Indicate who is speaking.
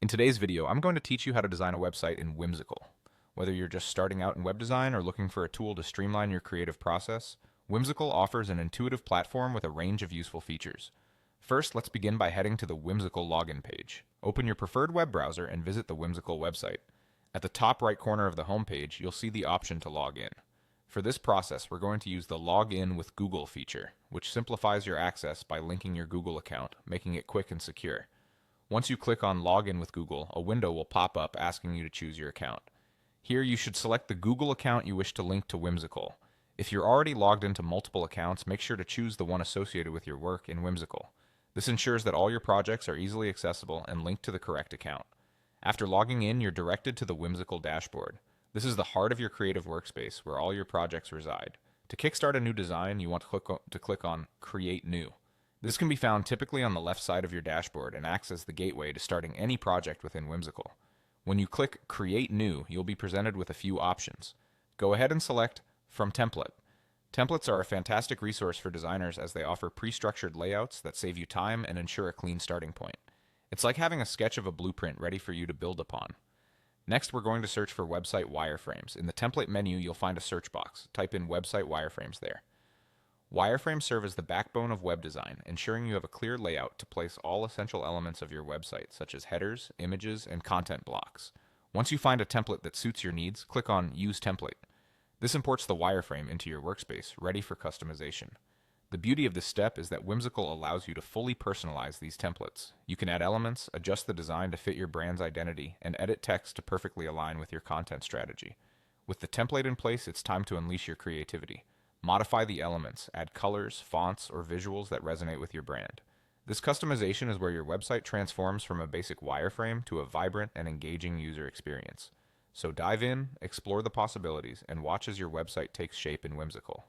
Speaker 1: In today's video, I'm going to teach you how to design a website in Whimsical. Whether you're just starting out in web design or looking for a tool to streamline your creative process, Whimsical offers an intuitive platform with a range of useful features. First, let's begin by heading to the Whimsical login page. Open your preferred web browser and visit the Whimsical website. At the top right corner of the homepage, you'll see the option to log in. For this process, we're going to use the Log In with Google feature, which simplifies your access by linking your Google account, making it quick and secure. Once you click on Login with Google, a window will pop up asking you to choose your account. Here you should select the Google account you wish to link to Whimsical. If you're already logged into multiple accounts, make sure to choose the one associated with your work in Whimsical. This ensures that all your projects are easily accessible and linked to the correct account. After logging in, you're directed to the Whimsical dashboard. This is the heart of your creative workspace where all your projects reside. To kickstart a new design, you want to click on Create New. This can be found typically on the left side of your dashboard and acts as the gateway to starting any project within Whimsical. When you click Create New, you'll be presented with a few options. Go ahead and select From Template. Templates are a fantastic resource for designers as they offer pre-structured layouts that save you time and ensure a clean starting point. It's like having a sketch of a blueprint ready for you to build upon. Next, we're going to search for website wireframes. In the template menu, you'll find a search box. Type in website wireframes there. Wireframes serve as the backbone of web design, ensuring you have a clear layout to place all essential elements of your website, such as headers, images, and content blocks. Once you find a template that suits your needs, click on Use Template. This imports the wireframe into your workspace, ready for customization. The beauty of this step is that Whimsical allows you to fully personalize these templates. You can add elements, adjust the design to fit your brand's identity, and edit text to perfectly align with your content strategy. With the template in place, it's time to unleash your creativity. Modify the elements, add colors, fonts, or visuals that resonate with your brand. This customization is where your website transforms from a basic wireframe to a vibrant and engaging user experience. So dive in, explore the possibilities, and watch as your website takes shape in Whimsical.